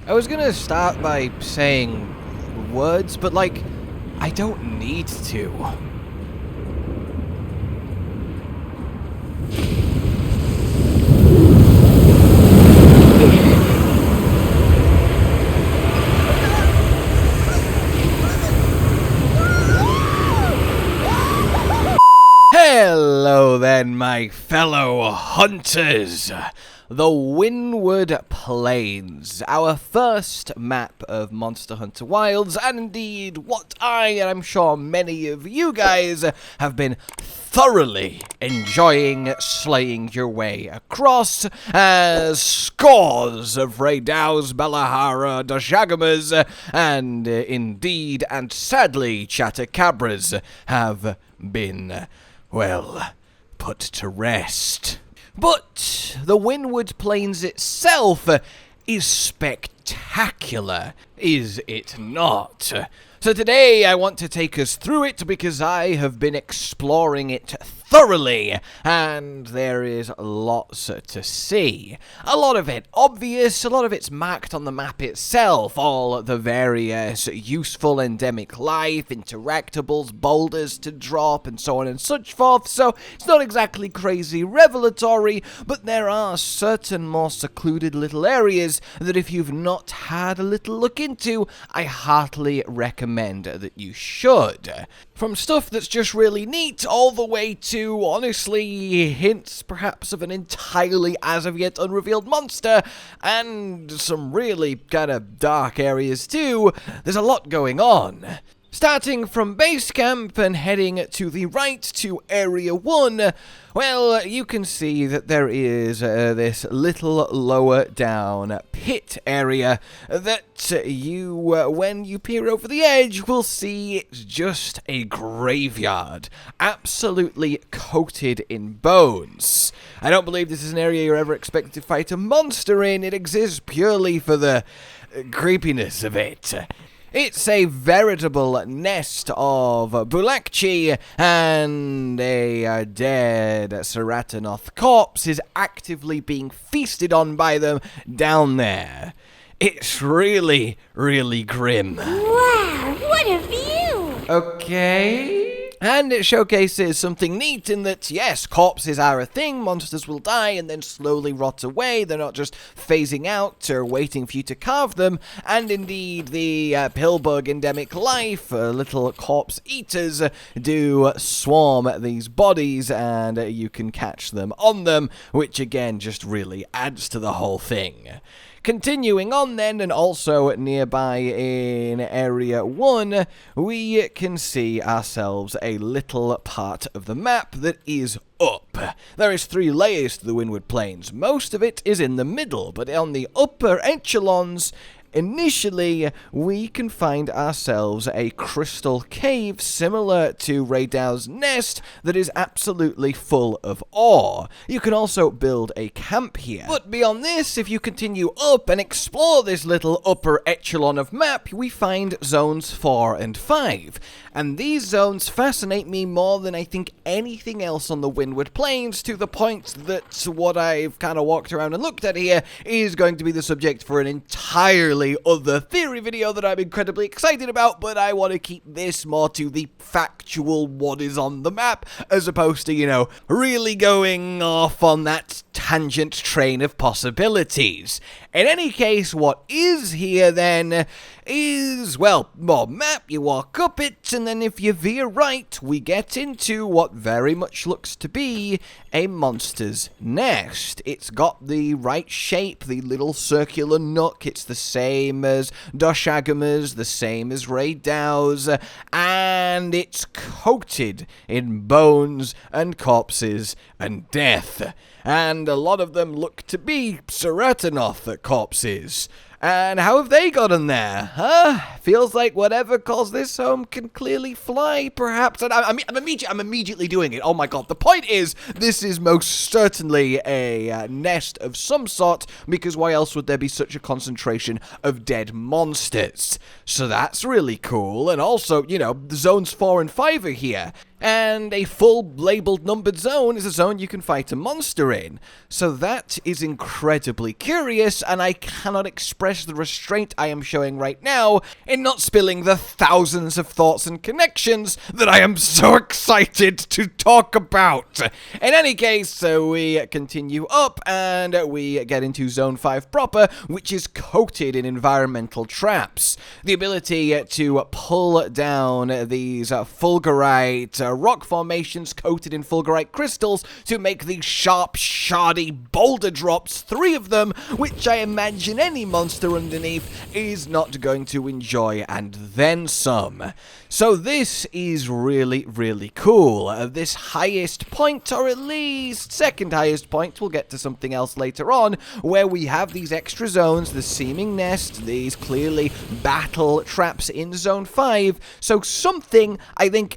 I was gonna start by saying words, but like, I don't need to. Hello then, my fellow hunters! The Windward Plains, our first map of Monster Hunter Wilds, and indeed what and I'm sure many of you guys have been thoroughly enjoying slaying your way across, as scores of ryozo, balahara, doshagumas, and indeed and sadly chatacabras have been, well, put to rest. But the Windward Plains itself is spectacular, is it not? So today I want to take us through it because I have been exploring it thoroughly, and there is lots to see. A lot of it obvious, a lot of it's marked on the map itself, all the various useful endemic life, interactables, boulders to drop, and so on and such forth, so it's not exactly crazy revelatory, but there are certain more secluded little areas that if you've not had a little look into, I heartily recommend that you should. From stuff that's just really neat all the way to, honestly, hints perhaps of an entirely as of yet unrevealed monster, and some really kind of dark areas too. There's a lot going on. Starting from base camp and heading to the right to Area 1, well, you can see that there is this little lower down pit area that you, when you peer over the edge, will see it's just a graveyard, absolutely coated in bones. I don't believe this is an area you're ever expected to fight a monster in. It exists purely for the creepiness of it. It's a veritable nest of bulakchi, and a dead ceratonoth corpse is actively being feasted on by them down there. It's really, really grim. Wow, what a view! Okay. And it showcases something neat in that, yes, corpses are a thing, monsters will die and then slowly rot away, they're not just phasing out or waiting for you to carve them, and indeed the pillbug endemic life, little corpse eaters, do swarm these bodies and you can catch them on them, which again just really adds to the whole thing. Continuing on then, and also nearby in Area 1, we can see ourselves a little part of the map that is up. There is 3 layers to the Windward Plains. Most of it is in the middle, but on the upper echelons, initially, we can find ourselves a crystal cave similar to ryozo's nest that is absolutely full of ore. You can also build a camp here. But beyond this, if you continue up and explore this little upper echelon of map, we find zones 4 and 5. And these zones fascinate me more than I think anything else on the Windward Plains, to the point that what I've kind of walked around and looked at here is going to be the subject for an entirely other theory video that I'm incredibly excited about, but I want to keep this more to the factual what is on the map, as opposed to, you know, really going off on that tangent train of possibilities. In any case, what is here then is, well, more map, you walk up it, and then if you veer right, we get into what very much looks to be a monster's nest. It's got the right shape, the little circular nook, it's the same as doshagumas, the same as ryozo's, and it's coated in bones and corpses and death. And a lot of them look to be ceratonoth corpses. And how have they gotten there, huh? Feels like whatever calls this home can clearly fly, perhaps. And I'm immediately doing it. Oh my god, the point is, this is most certainly a nest of some sort, because why else would there be such a concentration of dead monsters? So that's really cool. And also, you know, zones 4 and 5 are here. And a full labeled numbered zone is a zone you can fight a monster in. So that is incredibly curious, and I cannot express the restraint I am showing right now in not spilling the thousands of thoughts and connections that I am so excited to talk about. In any case, we continue up and we get into Zone 5 proper, which is coated in environmental traps. The ability to pull down these fulgurite rock formations coated in fulgurite crystals to make these sharp, shardy boulder drops, 3 of them, which I imagine any monster underneath is not going to enjoy, and then some. So this is really, really cool. This highest point, or at least second highest point, we'll get to something else later on, where we have these extra zones, the seeming nest, these clearly battle traps in Zone 5. So something, I think,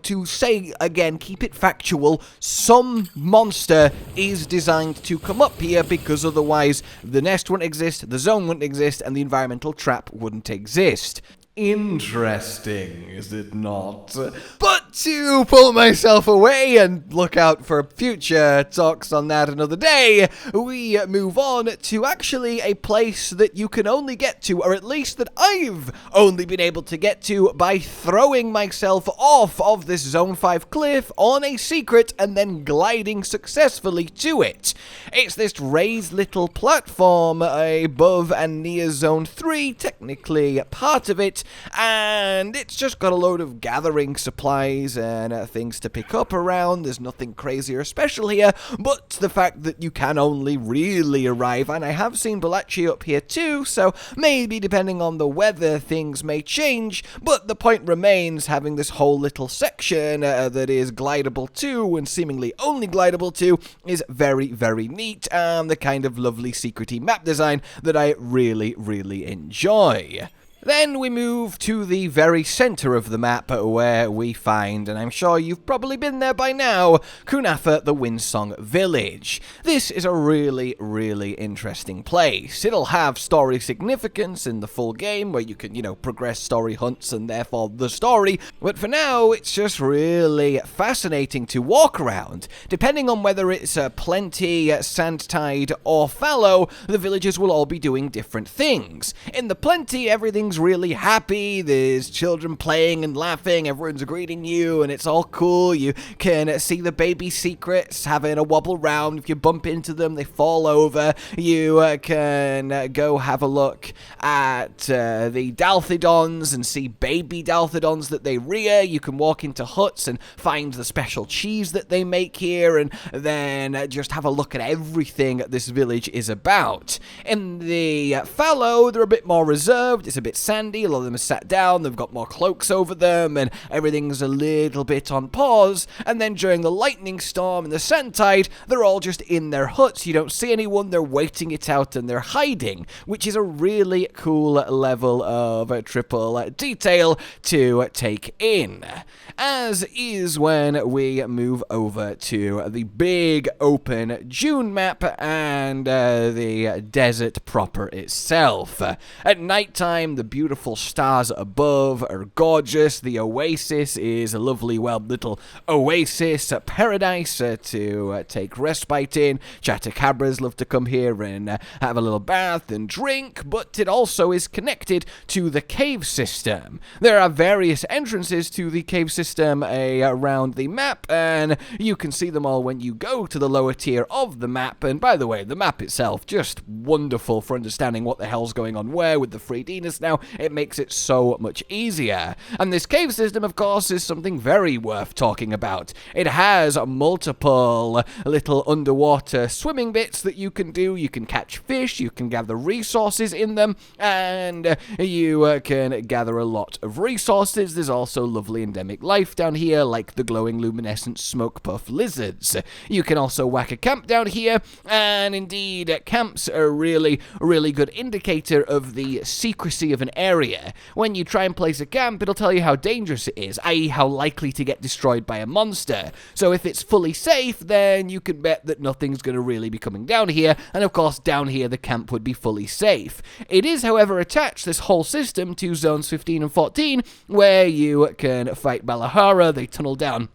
to say again, keep it factual, some monster is designed to come up here, because otherwise the nest wouldn't exist, the zone wouldn't exist, and the environmental trap wouldn't exist. Interesting, is it not? But to pull myself away and look out for future talks on that another day, we move on to actually a place that you can only get to, or at least that I've only been able to get to by throwing myself off of this Zone 5 cliff on a secret and then gliding successfully to it. It's this raised little platform above and near Zone 3, technically part of it, and it's just got a load of gathering supplies and things to pick up around. There's nothing crazy or special here, but the fact that you can only really arrive, and I have seen Balachi up here too, so maybe depending on the weather things may change, but the point remains, having this whole little section that is glidable to, and seemingly only glidable to, is very, very neat, and the kind of lovely secret-y map design that I really, really enjoy. Then we move to the very center of the map where we find, and I'm sure you've probably been there by now, Kunafa the Windsong Village. This is a really, really interesting place. It'll have story significance in the full game where you can, progress story hunts and therefore the story, but for now it's just really fascinating to walk around. Depending on whether it's plenty, sand-tide, or fallow, the villagers will all be doing different things. In the plenty, everything's really happy, there's children playing and laughing, everyone's greeting you, and it's all cool. You can see the baby secrets having a wobble round. If you bump into them, they fall over. You can go have a look at the Dalthidons and see baby Dalthidons that they rear. You can walk into huts and find the special cheese that they make here, and then just have a look at everything this village is about. In the fallow, they're a bit more reserved, it's a bit sandy, a lot of them are sat down, they've got more cloaks over them, and everything's a little bit on pause. And then during the lightning storm and the sand tide, they're all just in their huts. You don't see anyone, they're waiting it out and they're hiding, which is a really cool level of triple detail to take in. As is when we move over to the big open June map and the desert proper itself. At nighttime, the beautiful stars above are gorgeous. The oasis is a lovely, little oasis paradise to take respite in. Chatacabras love to come here and have a little bath and drink, but it also is connected to the cave system. There are various entrances to the cave system around the map, and you can see them all when you go to the lower tier of the map. And by the way, the map itself, just wonderful for understanding what the hell's going on where with the 3Dness now. It makes it so much easier. And this cave system, of course, is something very worth talking about. It has multiple little underwater swimming bits that you can do. You can catch fish, you can gather resources in them, and you can gather a lot of resources. There's also lovely endemic life down here, like the glowing luminescent smoke puff lizards. You can also whack a camp down here, and indeed, camps are a really, really good indicator of the secrecy of an area. When you try and place a camp, it'll tell you how dangerous it is, i.e. how likely to get destroyed by a monster. So if it's fully safe, then you can bet that nothing's going to really be coming down here, and of course down here the camp would be fully safe. It is, however, attached, this whole system, to zones 15 and 14, where you can fight balahara. They tunnel down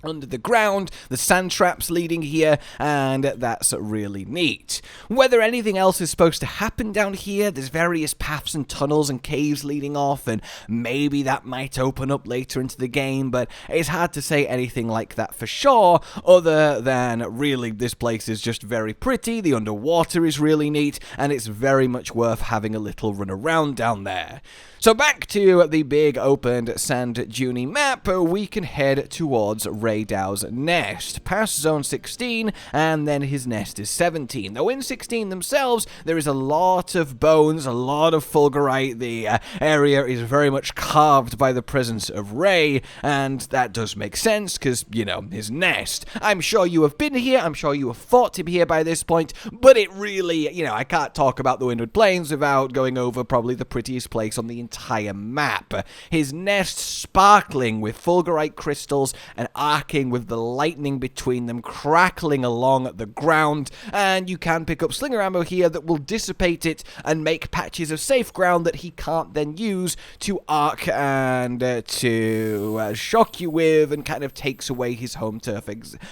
under the ground, the sand traps leading here, and that's really neat. Whether anything else is supposed to happen down here, there's various paths and tunnels and caves leading off, and maybe that might open up later into the game, but it's hard to say anything like that for sure, other than really this place is just very pretty, the underwater is really neat, and it's very much worth having a little run around down there. So back to the big opened sand duney map, we can head towards Raydow's nest, past zone 16, and then his nest is 17. Though in 16 themselves, there is a lot of bones, a lot of fulgurite, the area is very much carved by the presence of Ray, and that does make sense, because, you know, his nest. I'm sure you have been here, I'm sure you have fought to be here by this point, but it really, you know, I can't talk about the Windward Plains without going over probably the prettiest place on the entire map. His nest sparkling with fulgurite crystals and arcing with the lightning between them, crackling along the ground, and you can pick up slinger ammo here that will dissipate it and make patches of safe ground that he can't then use to arc and to shock you with, and kind of takes away his home turf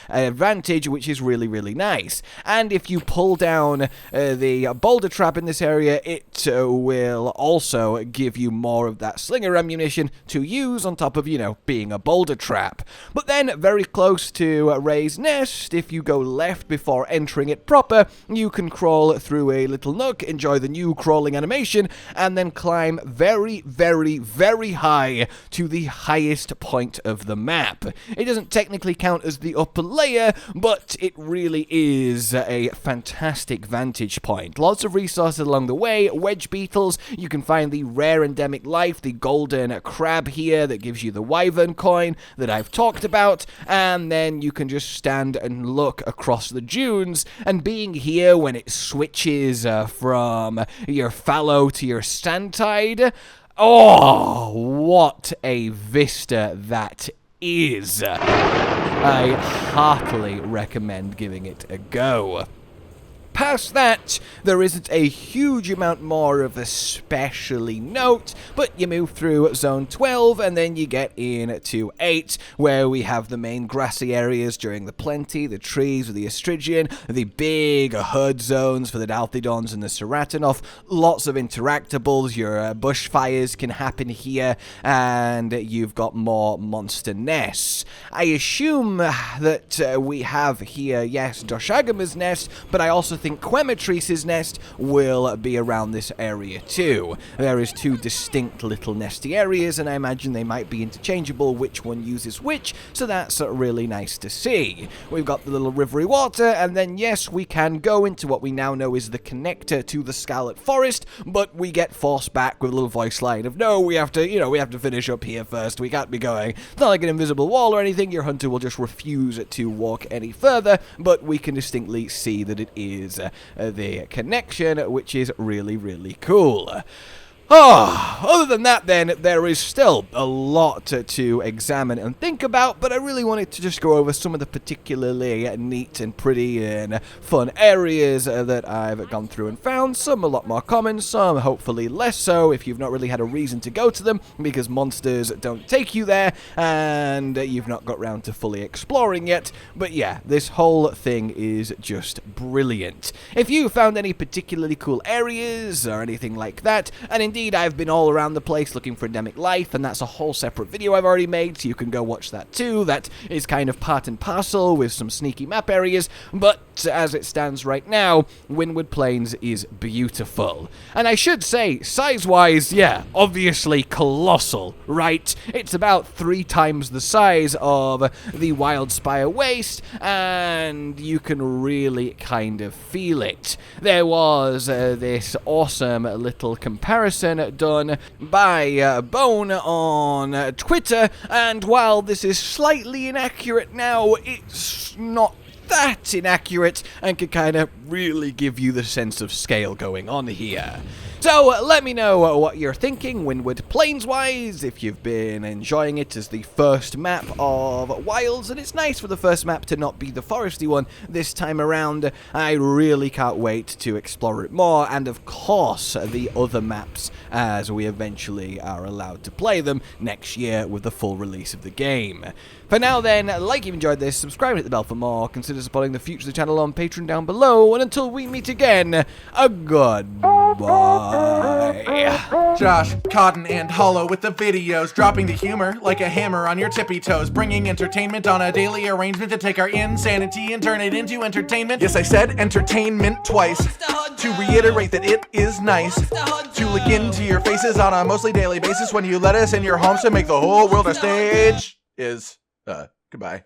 advantage, which is really, really nice. And if you pull down the boulder trap in this area, it will also give you more of that slinger ammunition to use on top of, you know, being a boulder trap. But then, very close to Ray's nest, if you go left before entering it proper, you can crawl through a little nook, enjoy the new crawling animation, and then climb very, very, very high to the highest point of the map. It doesn't technically count as the upper layer, but it really is a fantastic vantage point. Lots of resources along the way, wedge beetles, you can find the rare endemic life, the golden crab here that gives you the wyvern coin that I've talked about, and then you can just stand and look across the dunes, and being here when it switches from your fallow to your sand tide, oh, what a vista that is. I heartily recommend giving it a go. Past that, there isn't a huge amount more of a specially note, but you move through zone 12 and then you get into 8, where we have the main grassy areas during the plenty, the trees with the amstrigian, the big herd zones for the dalthidons and the ceratonoth, lots of interactables, your bushfires can happen here, and you've got more monster nests. I assume that we have here, yes, doshaguma's nest, but I also think quematrice's nest will be around this area too. There is 2 distinct little nesty areas, and I imagine they might be interchangeable which one uses which, so that's really nice to see. We've got the little rivery water, and then yes, we can go into what we now know is the connector to the Scarlet Forest, but we get forced back with a little voice line of, no, we have to, you know, we have to finish up here first, we can't be going. It's not like an invisible wall or anything, your hunter will just refuse to walk any further, but we can distinctly see that it is the connection, which is really, really cool. Other than that then, there is still a lot to examine and think about, but I really wanted to just go over some of the particularly neat and pretty and fun areas that I've gone through and found. Some a lot more common, some hopefully less so if you've not really had a reason to go to them, because monsters don't take you there, and you've not got round to fully exploring yet. But yeah, this whole thing is just brilliant. If you found any particularly cool areas or anything like that, and indeed I've been all around the place looking for endemic life, and that's a whole separate video I've already made, so you can go watch that too. That is kind of part and parcel with some sneaky map areas, but as it stands right now, Windward Plains is beautiful. And I should say, size-wise, yeah, obviously colossal, right? It's about 3 times the size of the Wildspire Waste, and you can really kind of feel it. There was this awesome little comparison done by Bone on Twitter, and while this is slightly inaccurate now, it's not that inaccurate and can kind of really give you the sense of scale going on here. So let me know what you're thinking Windward Plains-wise, if you've been enjoying it as the first map of Wilds, and it's nice for the first map to not be the foresty one this time around. I really can't wait to explore it more, and of course the other maps as we eventually are allowed to play them next year with the full release of the game. For now then, like if you enjoyed this, subscribe and hit the bell for more, consider supporting the future of the channel on Patreon down below, and until we meet again, a goodbye. Josh, Cotton, and Hollow with the videos, dropping the humor like a hammer on your tippy toes, bringing entertainment on a daily arrangement to take our insanity and turn it into entertainment. Yes, I said entertainment twice, to reiterate that it is nice to look into your faces on a mostly daily basis when you let us in your homes to make the whole world a stage. Goodbye.